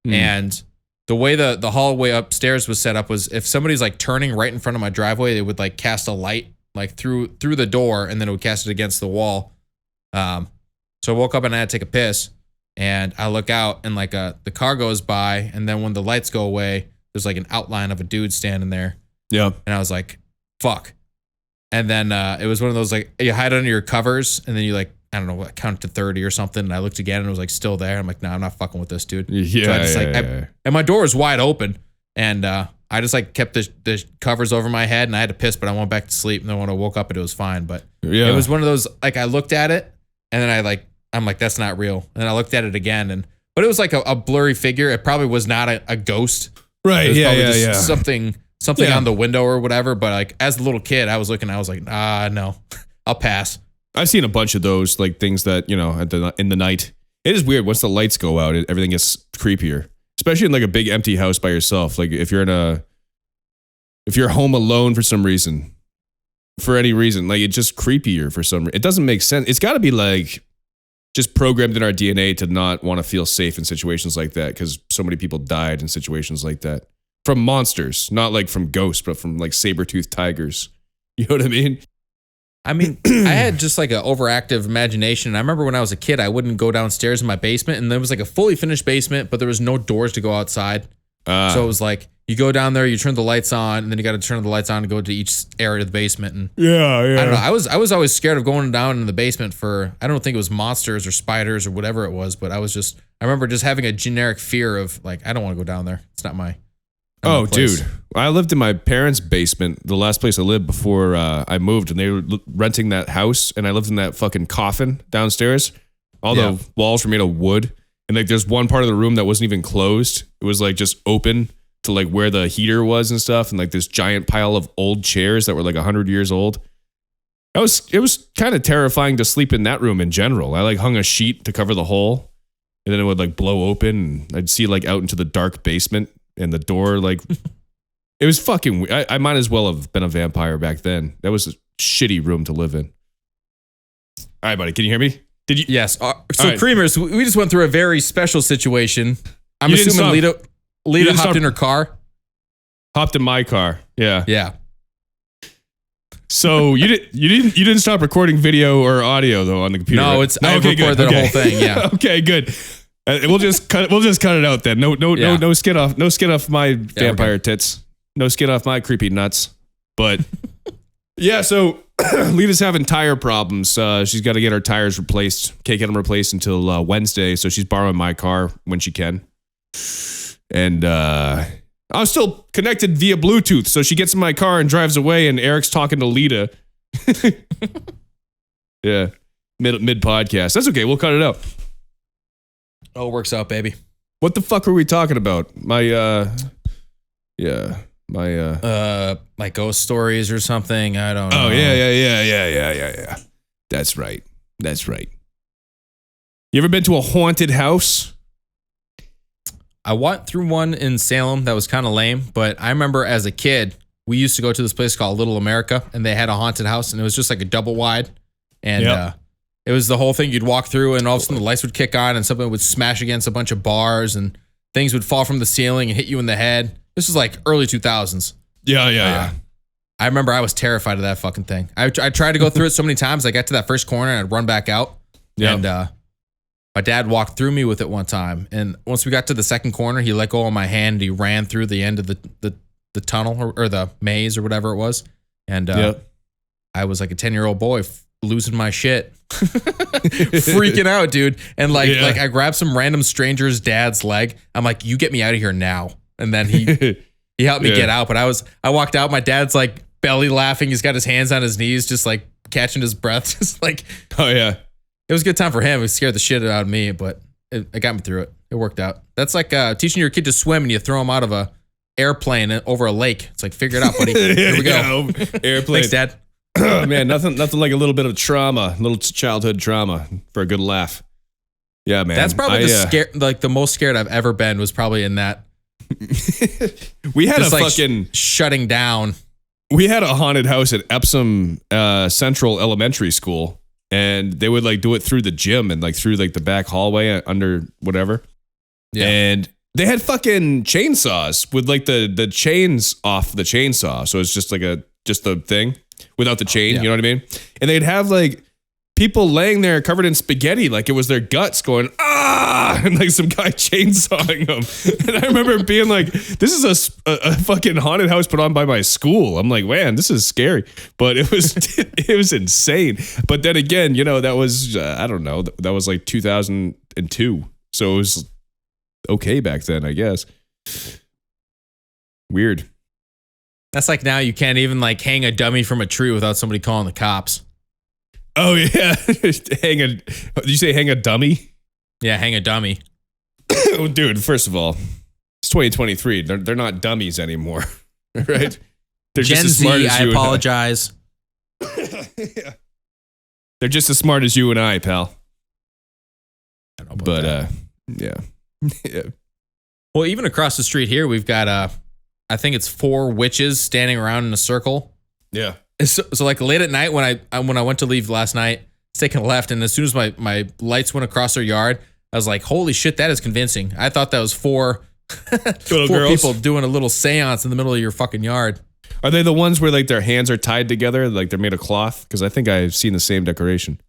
and the way the hallway upstairs was set up was if somebody's like turning right in front of my driveway, they would like cast a light like through the door and then it would cast it against the wall. So I woke up and I had to take a piss and I look out and like the car goes by and then when the lights go away, there's like an outline of a dude standing there. Yeah. And I was like, fuck. And then it was one of those like you hide under your covers and then you like, I don't know what, count to 30 or something. And I looked again and it was like still there. I'm like, nah, I'm not fucking with this dude. Yeah. So and my door was wide open and I just like kept the covers over my head and I had to piss, but I went back to sleep. And then when I woke up, it was fine. But it was one of those, like I looked at it and then I'm like, that's not real. And then I looked at it again but it was like a blurry figure. It probably was not a ghost. Right. It was Yeah. probably Yeah. just something on the window or whatever. But like as a little kid, I was like, no, I'll pass. I've seen a bunch of those like things that, in the night. It is weird. Once the lights go out, everything gets creepier. Especially in like a big empty house by yourself. Like if you're home alone for some reason, for any reason, like it's just creepier for some reason. It doesn't make sense. It's got to be like just programmed in our DNA to not want to feel safe in situations like that because so many people died in situations like that. From monsters, not like from ghosts, but from like saber-toothed tigers. You know what I mean? I had just like an overactive imagination. And I remember when I was a kid, I wouldn't go downstairs in my basement and there was like a fully finished basement, but there was no doors to go outside. So it was like, you go down there, you turn the lights on, and then you got to turn the lights on to go to each area of the basement. And yeah. I don't know. I was always scared of going down in the basement I don't think it was monsters or spiders or whatever it was, but I remember just having a generic fear of like, I don't want to go down there. It's not my Oh, place. dude. I lived in my parents' basement, the last place I lived before I moved, and they were renting that house, and I lived in that fucking coffin downstairs. All the walls were made of wood, and like there's one part of the room that wasn't even closed. It was like just open to like where the heater was and stuff, and like this giant pile of old chairs that were like 100 years old. It was kind of terrifying to sleep in that room in general. I like hung a sheet to cover the hole, and then it would like blow open, and I'd see like out into the dark basement. And the door, like, it was fucking. I might as well have been a vampire back then. That was a shitty room to live in. All right, buddy, can you hear me? Did you? Yes. So, right. Creamers, we just went through a very special situation. I'm You didn't assuming stop. Lita didn't hopped stop. in her car. Hopped in my car. Yeah. Yeah. So you didn't stop recording video or audio though on the computer. No, right? it's I recorded the whole thing. Yeah. Okay, good. We'll just cut it out then. No skin off my vampire tits. No skin off my creepy nuts. But yeah, so Lita's having tire problems. She's got to get her tires replaced. Can't get them replaced until Wednesday, so she's borrowing my car when she can. And I'm still connected via Bluetooth, so she gets in my car and drives away, and Eric's talking to Lita. Yeah, mid podcast. That's okay. We'll cut it out. Oh, it works out, baby. What the fuck were we talking about? My Like ghost stories or something. I don't know. Oh yeah. That's right. You ever been to a haunted house? I went through one in Salem that was kind of lame, but I remember as a kid, we used to go to this place called Little America, and they had a haunted house, and it was just like a double wide, and it was the whole thing. You'd walk through, and all of a sudden the lights would kick on, and something would smash against a bunch of bars, and things would fall from the ceiling and hit you in the head. This was like early 2000s. Yeah. I remember I was terrified of that fucking thing. I tried to go through it so many times. I got to that first corner, and I'd run back out, and my dad walked through me with it one time, and once we got to the second corner, he let go of my hand, and he ran through the end of the tunnel or the maze or whatever it was, and I was like a 10-year-old boy losing my shit, freaking out, dude. And like I grabbed some random stranger's dad's leg. I'm like, you get me out of here now. And then he helped me get out. But I walked out. My dad's like belly laughing. He's got his hands on his knees, just like catching his breath. Just like, Oh yeah. it was a good time for him. It scared the shit out of me, but it got me through it. It worked out. That's like teaching your kid to swim and you throw him out of a airplane over a lake. It's like, figure it out, buddy. Here we go. Airplane. Thanks, Dad. Oh, man, nothing like a little bit of trauma, a little childhood trauma for a good laugh. Yeah, man. That's probably the most scared I've ever been was probably in that. We had Just a like fucking shutting down. we had a haunted house at Epsom Central Elementary School, and they would like do it through the gym and like through like the back hallway under whatever. Yeah. And they had fucking chainsaws with like the chains off the chainsaw, so it's just like just the thing without the chain. Yeah. You know what I mean? And they'd have like people laying there covered in spaghetti, like it was their guts going, and like some guy chainsawing them. And I remember being like, this is a fucking haunted house put on by my school. I'm like, man, this is scary. But it was insane. But then again, you know, that was, I don't know, that was like 2002. So it was okay back then, I guess. Weird. That's like now you can't even like hang a dummy from a tree without somebody calling the cops. Oh yeah, did you say hang a dummy? Yeah, hang a dummy. Oh, dude, first of all, it's 2023. They're not dummies anymore, right? They're Gen just as Z, smart as I you apologize. Yeah. They're just as smart as you and I, pal. I don't know about But that. yeah. Well, even across the street here, we've got I think it's 4 witches standing around in a circle. Yeah. So like late at night when I went to leave last night, taking a left, and as soon as my lights went across their yard, I was like, holy shit, that is convincing. I thought that was 4 girls. people doing a little seance in the middle of your fucking yard. Are they the ones where like their hands are tied together, like they're made of cloth? Because I think I've seen the same decoration.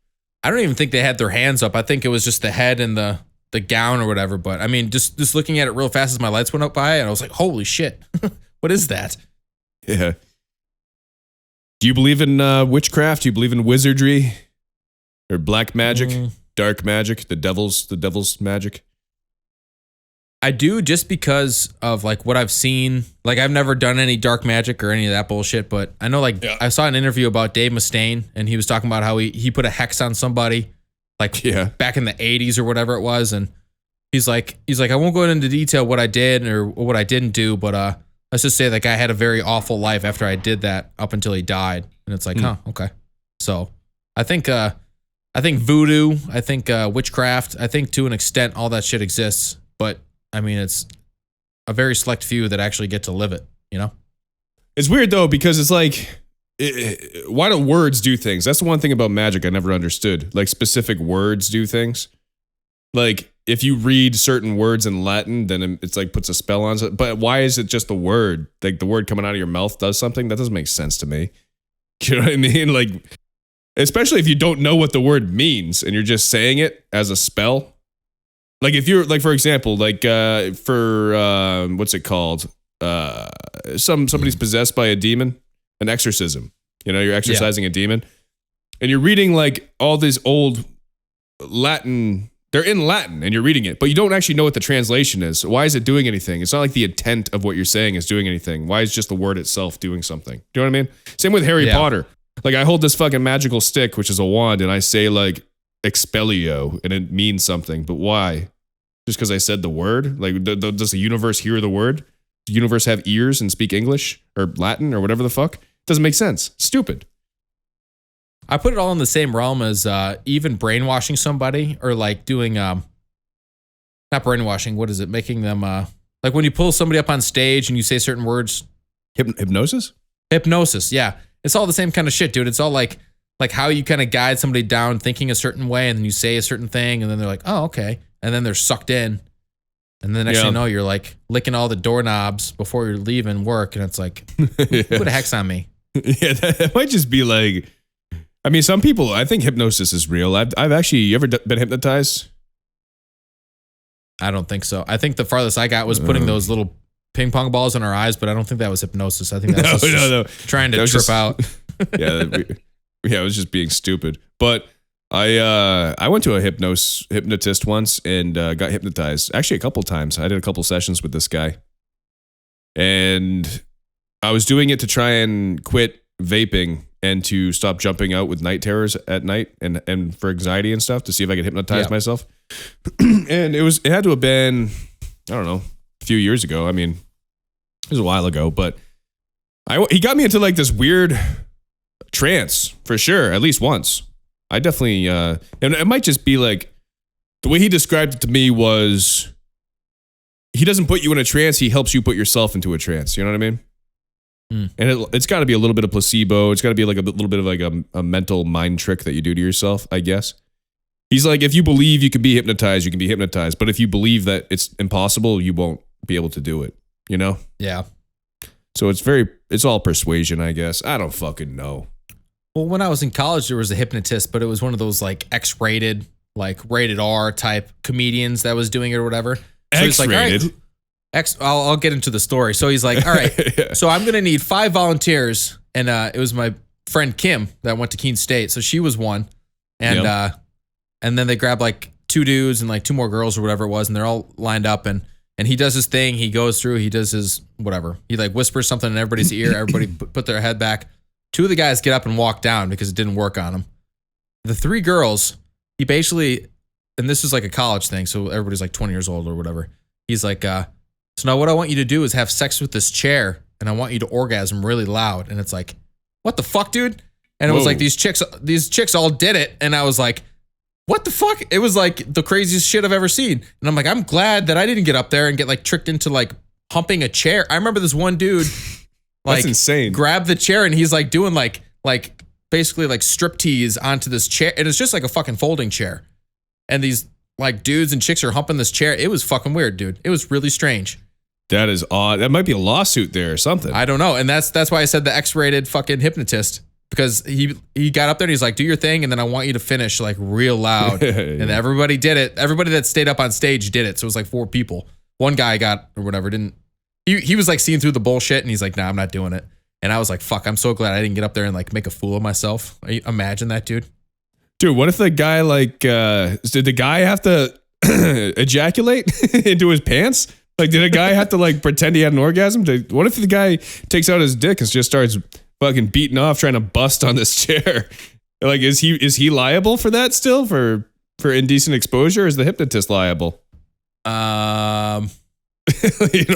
I don't even think they had their hands up. I think it was just the head and the gown or whatever. But I mean, just looking at it real fast as my lights went up by, and I was like, holy shit, what is that? Yeah. Do you believe in witchcraft? Do you believe in wizardry or black magic, dark magic, the devil's magic? I do, just because of like what I've seen. Like I've never done any dark magic or any of that bullshit, but I know like I saw an interview about Dave Mustaine, and he was talking about how he put a hex on somebody like back in the 80s or whatever it was, and he's like I won't go into detail what I did or what I didn't do, but let's just say that guy had a very awful life after I did that up until he died. And it's like, okay. So I think voodoo, I think witchcraft, I think to an extent all that shit exists, but I mean, it's a very select few that actually get to live it, you know? It's weird though, because it's like, why don't words do things? That's the one thing about magic I never understood. Like specific words do things. Like if you read certain words in Latin, then it's like puts a spell on it. But why is it just the word? Like the word coming out of your mouth does something? That doesn't make sense to me. You know what I mean? Like, especially if you don't know what the word means and you're just saying it as a spell. Like if you're like, for example, like for what's it called? Somebody's possessed by a demon, an exorcism. You know, you're exorcising a demon, and you're reading like all these old Latin. They're in Latin, and you're reading it, but you don't actually know what the translation is. Why is it doing anything? It's not like the intent of what you're saying is doing anything. Why is just the word itself doing something? Do you know what I mean? Same with Harry Potter. Like I hold this fucking magical stick, which is a wand, and I say like expellio, and it means something. But why? Just because I said the word? Like, does the universe hear the word? Does the universe have ears and speak English or Latin or whatever the fuck? Doesn't make sense. Stupid. I put it all in the same realm as even brainwashing somebody, or like doing not brainwashing. What is it? Making them like when you pull somebody up on stage and you say certain words. Hypnosis? Hypnosis. Yeah, it's all the same kind of shit, dude. It's all like how you kind of guide somebody down thinking a certain way, and then you say a certain thing, and then they're like, oh, okay, and then they're sucked in, and then the next thing you know, you're like licking all the doorknobs before you're leaving work, and it's like, put a hex on me. Yeah, that might just be like. I mean, some people, I think hypnosis is real. I've actually, you ever been hypnotized? I don't think so. I think the farthest I got was putting those little ping pong balls in our eyes, but I don't think that was hypnosis. I think that was just trying to trip out. Yeah, it was just being stupid. But I went to a hypnotist once and got hypnotized. Actually, a couple times. I did a couple sessions with this guy. And I was doing it to try and quit vaping and to stop jumping out with night terrors at night and for anxiety and stuff, to see if I could hypnotize myself. And it had to have been, I don't know, a few years ago. I mean, it was a while ago, but he got me into like this weird trance for sure, at least once. I definitely, and it might just be like, the way he described it to me was, he doesn't put you in a trance, he helps you put yourself into a trance. You know what I mean? And it's got to be a little bit of placebo. It's got to be like a little bit of like a mental mind trick that you do to yourself, I guess. He's like, if you believe you can be hypnotized, you can be hypnotized. But if you believe that it's impossible, you won't be able to do it, you know? Yeah. So it's all persuasion, I guess. I don't fucking know. Well, when I was in college, there was a hypnotist, but it was one of those like X-rated, like rated R type comedians that was doing it or whatever. So X-rated? Like, I'll get into the story. So he's like, all right, so I'm going to need 5 volunteers. And it was my friend Kim that went to Keene State. So she was one. And and then they grabbed like 2 dudes and like 2 more girls or whatever it was. And they're all lined up. And he does his thing. He goes through. He does his whatever. He like whispers something in everybody's ear. Everybody put their head back. 2 of the guys get up and walk down because it didn't work on them. The 3 girls, he basically, and this is like a college thing. So everybody's like 20 years old or whatever. He's like, so now what I want you to do is have sex with this chair, and I want you to orgasm really loud. And it's like, what the fuck, dude? And it was like these chicks all did it, and I was like, what the fuck? It was like the craziest shit I've ever seen. And I'm like, I'm glad that I didn't get up there and get like tricked into like humping a chair. I remember this one dude like that's insane. Grabbed the chair and he's like doing like basically like striptease onto this chair, and it's just like a fucking folding chair. And these like dudes and chicks are humping this chair. It was fucking weird, dude. It was really strange. That is odd. That might be a lawsuit there or something. I don't know. And that's why I said the X-rated fucking hypnotist, because he got up there and he's like, do your thing, and then I want you to finish like real loud. And everybody did it. Everybody that stayed up on stage did it. So it was like 4 people. One guy got or whatever didn't. He was like seeing through the bullshit, and he's like, nah, I'm not doing it. And I was like, fuck, I'm so glad I didn't get up there and like make a fool of myself. Imagine that, dude. Dude, what if the guy like did the guy have to ejaculate into his pants? Like, did a guy have to like pretend he had an orgasm? What if the guy takes out his dick and just starts fucking beating off, trying to bust on this chair? Like, is he liable for that still for indecent exposure? Or is the hypnotist liable? You know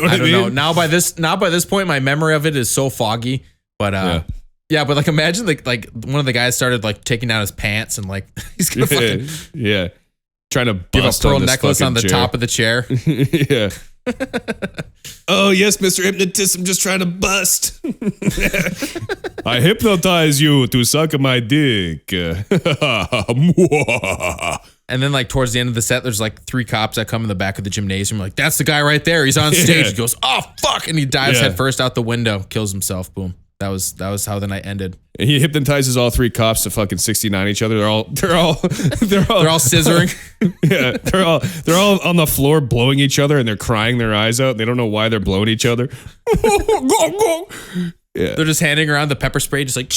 what I don't know. Now by this point, my memory of it is so foggy. But yeah, but like imagine like one of the guys started like taking down his pants and like he's gonna fucking trying to bust give a pearl on this necklace on the chair. top of the chair. Yeah. Oh yes, Mr. Hypnotist, I'm just trying to bust. I hypnotize you to suck my dick. And then like towards the end of the set, there's like 3 cops that come in the back of the gymnasium. Like, that's the guy right there. He's on stage. He goes, oh fuck, and he dives head first out the window, kills himself. Boom. That was how the night ended. And he hypnotizes all 3 cops to fucking 69 each other. They're all scissoring. Yeah, they're all on the floor blowing each other, and they're crying their eyes out. They don't know why they're blowing each other. Yeah. They're just handing around the pepper spray, just like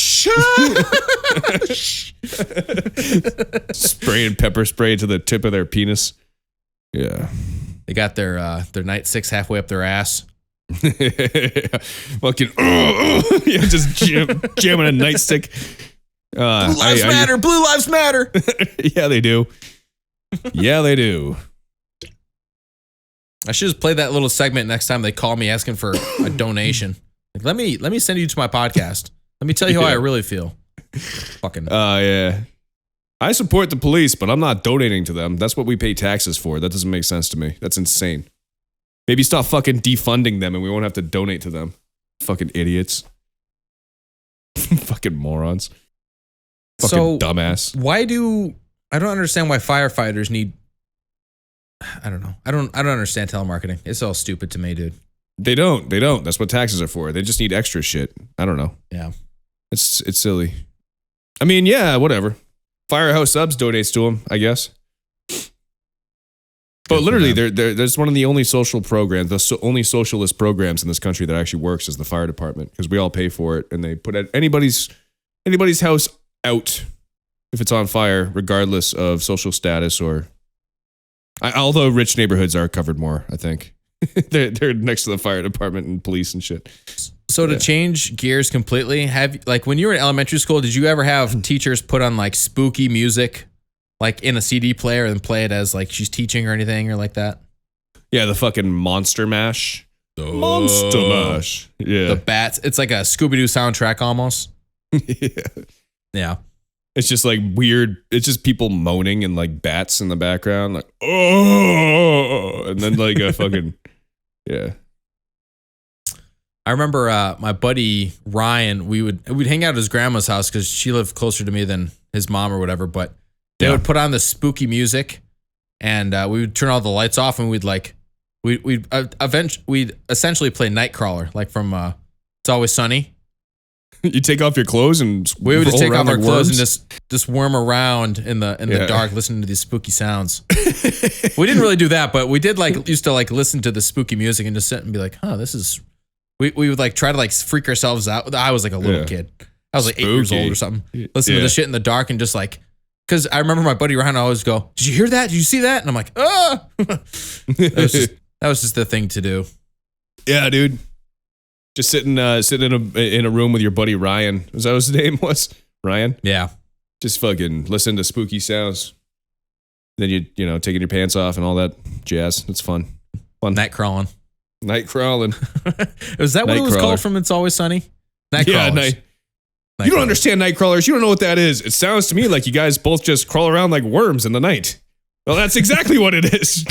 spraying pepper spray to the tip of their penis. Yeah, they got their night 6 halfway up their ass. Fucking yeah, just jamming a nightstick. Blue lives matter. Blue lives matter. Yeah, they do. Yeah, they do. I should just play that little segment next time they call me asking for a donation. Like, let me send you to my podcast. Let me tell you how I really feel. Fucking. Yeah. I support the police, but I'm not donating to them. That's what we pay taxes for. That doesn't make sense to me. That's insane. Maybe stop fucking defunding them and we won't have to donate to them. Fucking idiots. Fucking morons. Fucking dumbass. I don't understand why firefighters need. I don't know. I don't understand telemarketing. It's all stupid to me, dude. They don't. That's what taxes are for. They just need extra shit. I don't know. Yeah. It's silly. I mean, yeah, whatever. Firehouse Subs donates to them, I guess. But literally, there's one of the only social programs, only socialist programs in this country that actually works is the fire department, because we all pay for it, and they put anybody's house out if it's on fire, regardless of social status or. Although rich neighborhoods are covered more, I think. they're next to the fire department and police and shit. So to change gears completely, when you were in elementary school, did you ever have teachers put on like spooky music, like in a CD player and play it as like she's teaching or anything or like that? Yeah, the fucking Monster Mash. Monster Mash. Yeah. The bats. It's like a Scooby-Doo soundtrack almost. Yeah. It's just like weird. It's just people moaning and like bats in the background, like oh, and then like a fucking yeah. I remember my buddy Ryan. We'd hang out at his grandma's house because she lived closer to me than his mom or whatever. But they would put on the spooky music, and we would turn all the lights off, and we'd essentially play Nightcrawler, like from It's Always Sunny. You take off your clothes and we would just take off our like clothes worms? and just worm around in the dark, listening to these spooky sounds. We didn't really do that, but we did used to listen to the spooky music and just sit and be like, "Huh, this is." We would try to freak ourselves out. I was like a little kid. I was like 8 years old or something. Listen to the shit in the dark and just because I remember my buddy Ryan always go, "Did you hear that? Did you see that?" And I'm like, "Ah." That was just the thing to do. Yeah, dude. Just sitting in a room with your buddy Ryan. Was that what his name was? Ryan? Yeah. Just fucking listen to spooky sounds. Then you taking your pants off and all that jazz. It's fun. Night crawling. Night crawling. Is that what it was called from It's Always Sunny? Night crawlers. You don't understand night crawlers. You don't know what that is. It sounds to me like you guys both just crawl around like worms in the night. Well, that's exactly what it is.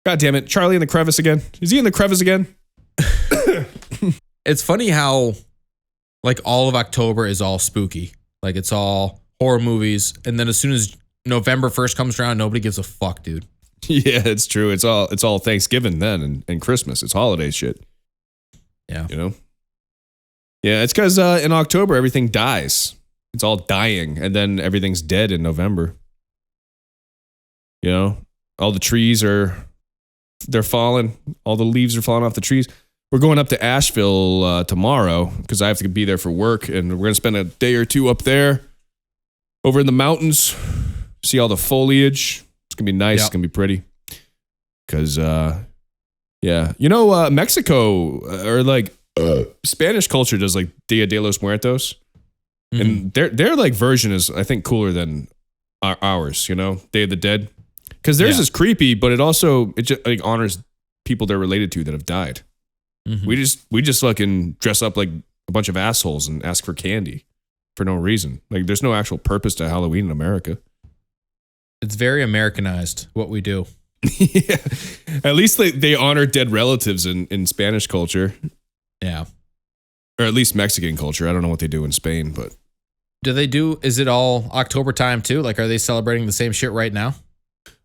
God damn it. Charlie in the crevice again. Is he in the crevice again? It's funny how all of October is all spooky. Like it's all horror movies. And then as soon as November 1st comes around, nobody gives a fuck, dude. Yeah, it's true. It's all Thanksgiving then and Christmas. It's holiday shit. Yeah. Yeah, it's because in October everything dies. It's all dying, and then everything's dead in November. All the trees they're falling. All the leaves are falling off the trees. We're going up to Asheville tomorrow because I have to be there for work, and we're going to spend a day or two up there. over in the mountains. See all the foliage. It's gonna be nice. Yep. It's gonna be pretty. Cause yeah, Mexico or like Spanish culture does like Dia de los Muertos, and their like version is I think cooler than ours. Day of the Dead, because theirs is creepy, but it just like honors people they're related to that have died. Mm-hmm. We just fucking dress up like a bunch of assholes and ask for candy for no reason. Like there's no actual purpose to Halloween in America. It's very Americanized what we do. Yeah. At least they honor dead relatives in Spanish culture. Yeah. Or at least Mexican culture. I don't know what they do in Spain, but Is it all October time too? Like, are they celebrating the same shit right now?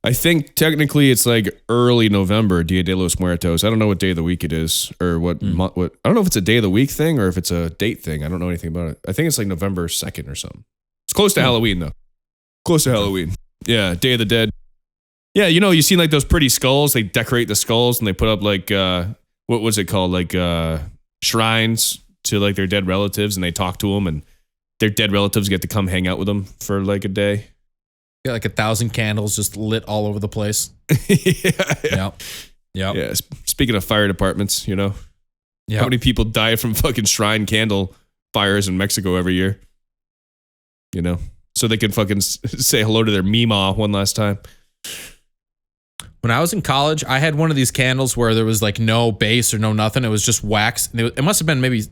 I think technically it's like early November, Dia de los Muertos. I don't know what day of the week it is or what I don't know if it's a day of the week thing or if it's a date thing. I don't know anything about it. I think it's like November 2nd or something. It's close to Halloween though. Close to Halloween. Yeah, Day of the Dead. Yeah, you see like those pretty skulls. They decorate the skulls and they put up like what was it called? Like shrines to like their dead relatives, and they talk to them, and their dead relatives get to come hang out with them for like a day. Got like 1,000 candles just lit all over the place. Yeah. Yeah. Speaking of fire departments, how many people die from fucking shrine candle fires in Mexico every year? So they can fucking say hello to their Mima one last time. When I was in college, I had one of these candles where there was like no base or no nothing. It was just wax. It must have been maybe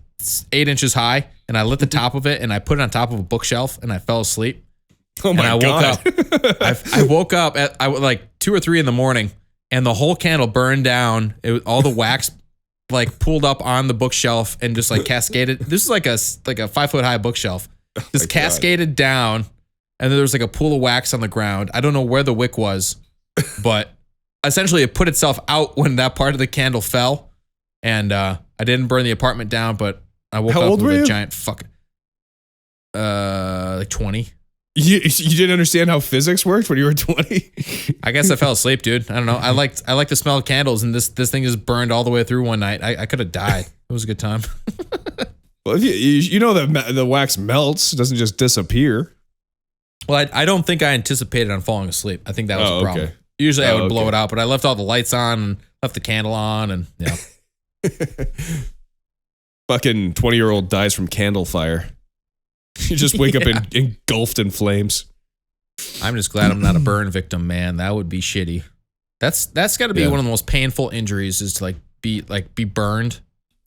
8 inches high. And I lit the top of it and I put it on top of a bookshelf and I fell asleep. Oh my God. I woke up at like 2 or 3 in the morning and the whole candle burned down. All the wax like pulled up on the bookshelf and just like cascaded. This is like a 5 foot high bookshelf. Just cascaded down. And then there was like a pool of wax on the ground. I don't know where the wick was, but essentially it put itself out when that part of the candle fell. And I didn't burn the apartment down, but I woke up with a giant fucking like 20. You didn't understand how physics worked when you were 20? I guess I fell asleep, dude. I don't know. I like the smell of candles, and this thing just burned all the way through one night. I could have died. It was a good time. Well, if that the wax melts, it doesn't just disappear. Well, I don't think I anticipated on falling asleep. I think that was the problem. Okay. Usually I would blow it out, but I left all the lights on and left the candle on, and yeah. Fucking 20-year-old dies from candle fire. You just wake up engulfed in flames. I'm just glad I'm not a burn victim, man. That would be shitty. That's got to be one of the most painful injuries is to be burned.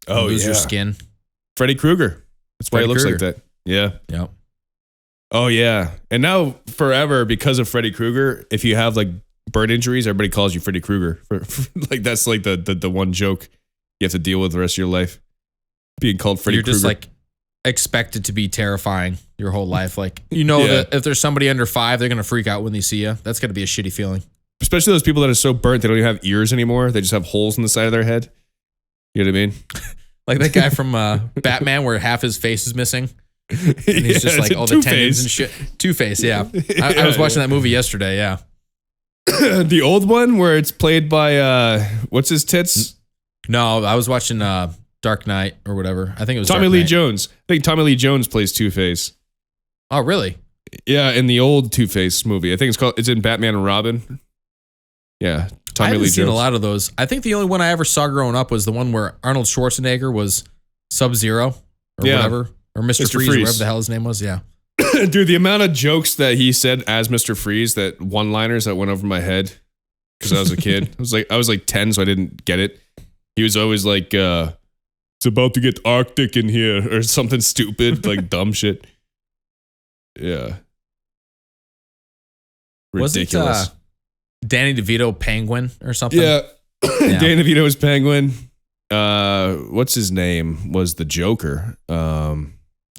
Oh, lose your skin. Freddy Krueger. That's why he looks like that. Yeah. Yep. Oh yeah. And now forever, because of Freddy Krueger, if you have like burn injuries, everybody calls you Freddy Krueger. Like that's like the one joke you have to deal with the rest of your life. Being called Freddy Krueger. You're just like expected to be terrifying your whole life. Like, that if there's somebody under 5, they're going to freak out when they see you. That's going to be a shitty feeling. Especially those people that are so burnt, they don't even have ears anymore. They just have holes in the side of their head. You know what I mean? Like that guy from Batman where half his face is missing. And he's just like all the tendons and shit. Two-Face, yeah. I was watching that movie yesterday, yeah. The old one where it's played by, what's his tits? No, I was watching Dark Knight or whatever. I think it was Tommy Dark Lee Knight. Jones. I think Tommy Lee Jones plays Two-Face. Oh, really? Yeah, in the old Two-Face movie. I think it's in Batman and Robin. Yeah, Tommy Lee Jones. I've seen a lot of those. I think the only one I ever saw growing up was the one where Arnold Schwarzenegger was Sub-Zero or whatever. Or Mr. Freeze, whatever the hell his name was, yeah. Dude, the amount of jokes that he said as Mr. Freeze, that one-liners that went over my head because I was a kid. I was like 10, so I didn't get it. He was always like, it's about to get Arctic in here, or something stupid, like dumb shit. Yeah. Ridiculous. Was it Danny DeVito Penguin or something? Yeah. Danny DeVito was Penguin. What's his name? Was the Joker.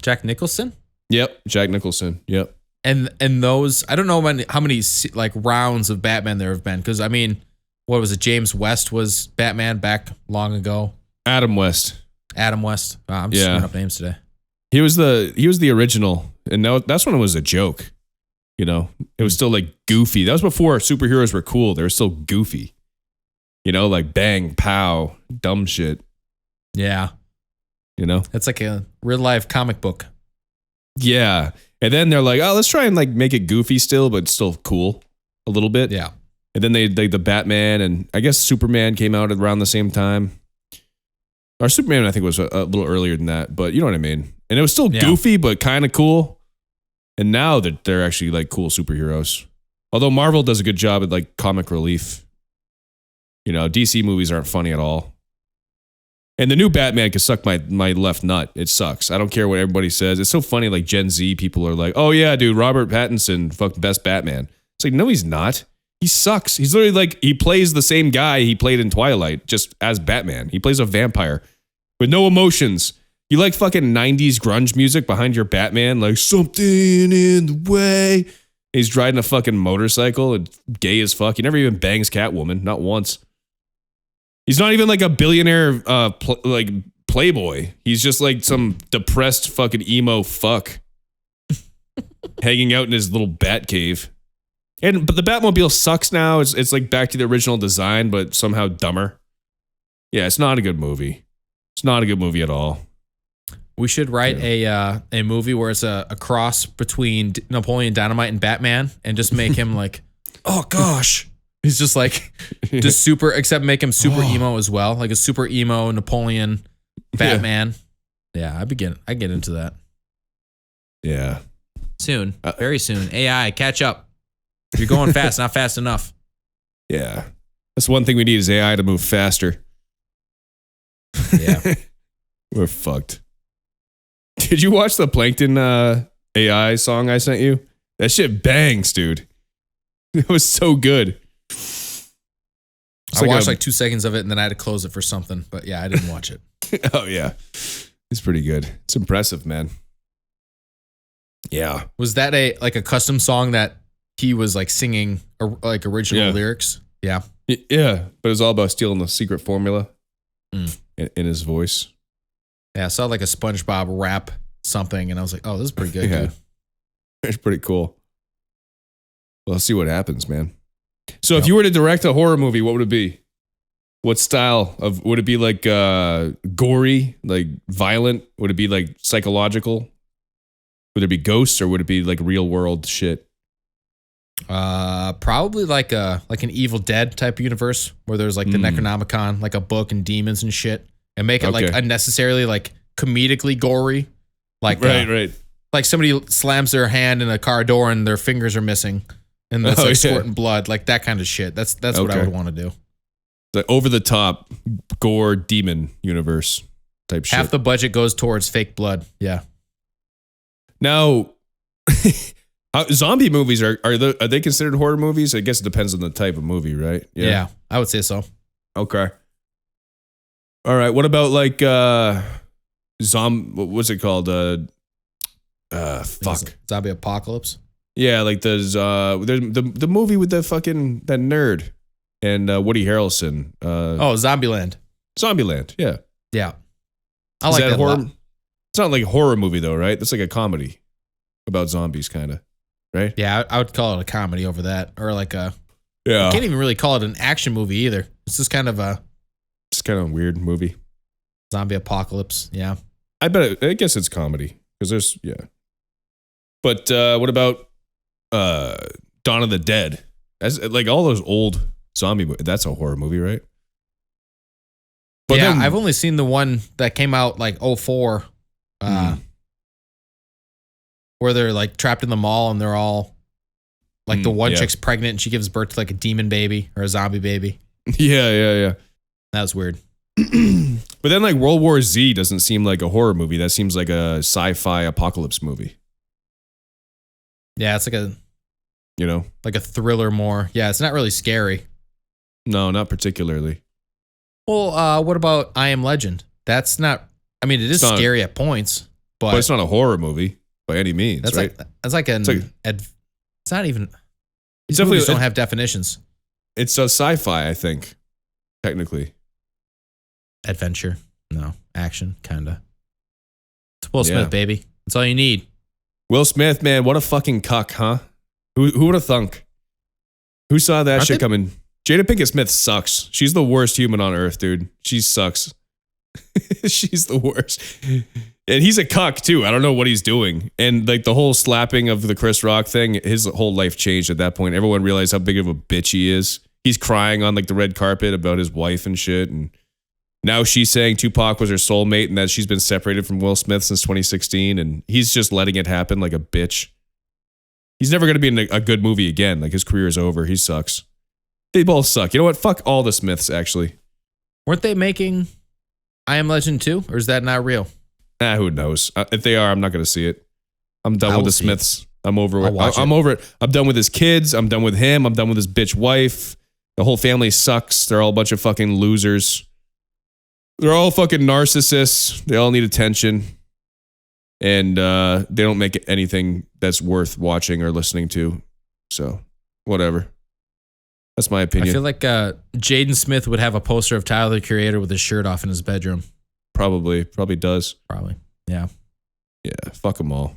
Jack Nicholson? Yep, Jack Nicholson. Yep. And those, I don't know how many like rounds of Batman there have been, because I mean, what was it? James West was Batman back long ago. Adam West. Wow, I'm just screwing up names today. He was the original, and that's when it was a joke. It was still like goofy. That was before superheroes were cool. They were still goofy. Like bang, pow, dumb shit. Yeah. It's like a real life comic book. Yeah. And then they're like, oh, let's try and like make it goofy still, but still cool a little bit. Yeah. And then they the Batman and I guess Superman came out around the same time. Or Superman, I think, was a little earlier than that, but you know what I mean. And it was still goofy, but kind of cool. And now that they're actually like cool superheroes. Although Marvel does a good job at like comic relief. You know, DC movies aren't funny at all. And the new Batman can suck my left nut. It sucks. I don't care what everybody says. It's so funny, like Gen Z people are like, oh yeah, dude, Robert Pattinson, fuck best Batman. It's like, no, he's not. He sucks. He's literally like, he plays the same guy he played in Twilight, just as Batman. He plays a vampire with no emotions. You like fucking 90s grunge music behind your Batman, like something in the way. He's driving a fucking motorcycle and gay as fuck. He never even bangs Catwoman, not once. He's not even like a billionaire playboy. He's just like some depressed fucking emo fuck hanging out in his little bat cave. But the Batmobile sucks now. It's like back to the original design, but somehow dumber. Yeah, it's not a good movie. It's not a good movie at all. We should write a movie where it's a cross between Napoleon Dynamite and Batman, and just make him like, oh gosh, he's just like, just super, except make him super emo as well, like a super emo Napoleon Batman. Yeah, I get into that. Yeah, soon, very soon. AI, catch up. You're going fast, not fast enough. Yeah, that's one thing we need is AI to move faster. Yeah, we're fucked. Did you watch the Plankton AI song I sent you? That shit bangs, dude. It was so good. I watched like 2 seconds of it and then I had to close it for something. But yeah, I didn't watch it. Oh, yeah. It's pretty good. It's impressive, man. Yeah. Was that a custom song that he was like singing like original lyrics? Yeah. Yeah. But it was all about stealing the secret formula in his voice. Yeah, I saw like a SpongeBob rap something, and I was like, "Oh, this is pretty good, dude." It's pretty cool. Well, let's see what happens, man. So, if you were to direct a horror movie, what would it be? What style of would it be? Like gory, like violent? Would it be like psychological? Would it be ghosts, or would it be like real world shit? Probably like an Evil Dead type universe where there's like the Necronomicon, like a book and demons and shit. And make it like unnecessarily like comedically gory, like right. Like somebody slams their hand in a car door and their fingers are missing, and that's like squirting blood, like that kind of shit. That's what I would want to do. The over the top gore demon universe type shit. Half the budget goes towards fake blood. Yeah. Now, zombie movies are they considered horror movies? I guess it depends on the type of movie, right? Yeah, I would say so. Okay. All right. What about like what's it called? Fuck. Zombie apocalypse. Yeah, like there's the movie with the fucking that nerd and Woody Harrelson. Zombieland. Zombieland. Yeah. Yeah. I like that horror. a lot. It's not like a horror movie though, right? It's like a comedy about zombies, kind of, right? Yeah, I would call it a comedy over that, or like a. Yeah. I can't even really call it an action movie either. It's just kind of a. It's kind of a weird movie. Zombie apocalypse. Yeah. I guess it's comedy because there's But what about Dawn of the Dead? As like all those old zombie movies. That's a horror movie, right? But yeah, I've only seen the one that came out like 2004, where they're like trapped in the mall and they're all like the one chick's pregnant and she gives birth to like a demon baby or a zombie baby. Yeah. That was weird. But then like World War Z doesn't seem like a horror movie. That seems like a sci-fi apocalypse movie. Yeah, it's like like a thriller more. Yeah, it's not really scary. No, not particularly. Well, what about I Am Legend? That's not. I mean, it is scary at points, but it's not a horror movie by any means. That's right? It's not even. These definitely movies don't have definitions. It's a sci-fi, I think, technically. Adventure, no action, kinda. It's Will Smith, baby. That's all you need. Will Smith, man, what a fucking cuck, huh? Who would have thunk? Who saw that shit coming? Jada Pinkett Smith sucks. She's the worst human on earth, dude. She sucks. She's the worst. And he's a cuck too. I don't know what he's doing. And like the whole slapping of the Chris Rock thing, his whole life changed at that point. Everyone realized how big of a bitch he is. He's crying on like the red carpet about his wife and shit. And now she's saying Tupac was her soulmate and that she's been separated from Will Smith since 2016. And he's just letting it happen like a bitch. He's never going to be in a good movie again. Like his career is over. He sucks. They both suck. You know what? Fuck all the Smiths, actually. Weren't they making I Am Legend 2? Or is that not real? Who knows? If they are, I'm not going to see it. I'm done with the Smiths. I'm over it. I'm over it. I'm done with his kids. I'm done with him. I'm done with his bitch wife. The whole family sucks. They're all a bunch of fucking losers. They're all fucking narcissists. They all need attention. And they don't make anything that's worth watching or listening to. So, whatever. That's my opinion. I feel like Jaden Smith would have a poster of Tyler, the Creator, with his shirt off in his bedroom. Probably does. Probably. Yeah. Yeah, fuck them all.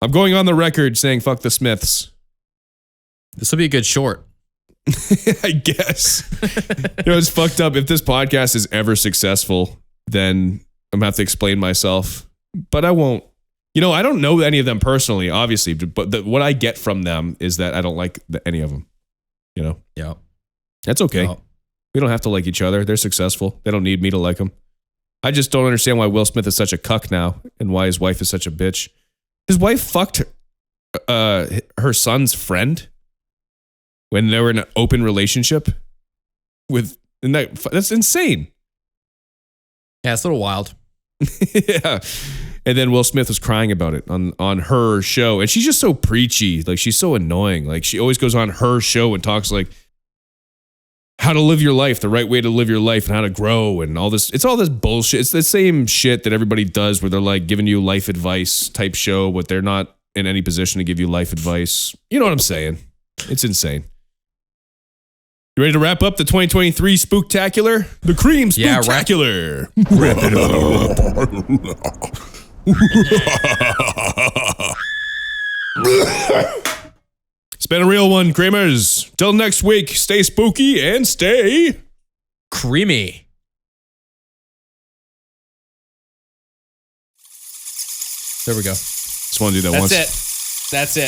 I'm going on the record saying fuck the Smiths. This will be a good short. I guess. It's fucked up. If this podcast is ever successful, then I'm gonna have to explain myself. But I won't. I don't know any of them personally, obviously. But what I get from them is that I don't like any of them. Yeah. That's okay. Yep. We don't have to like each other. They're successful. They don't need me to like them. I just don't understand why Will Smith is such a cuck now and why his wife is such a bitch. His wife fucked her son's friend when they were in an open relationship that's insane. Yeah, it's a little wild. Yeah. And then Will Smith was crying about it on her show. And she's just so preachy. Like, she's so annoying. Like, she always goes on her show and talks like how to live your life, the right way to live your life and how to grow and all this. It's all this bullshit. It's the same shit that everybody does where they're like giving you life advice type show, but they're not in any position to give you life advice. You know what I'm saying? It's insane. You ready to wrap up the 2023 Spooktacular? The Cream Spooktacular. Wrap it up. It's been a real one, Creamers. Till next week, stay spooky and stay creamy. There we go. Just want to do that once. That's it.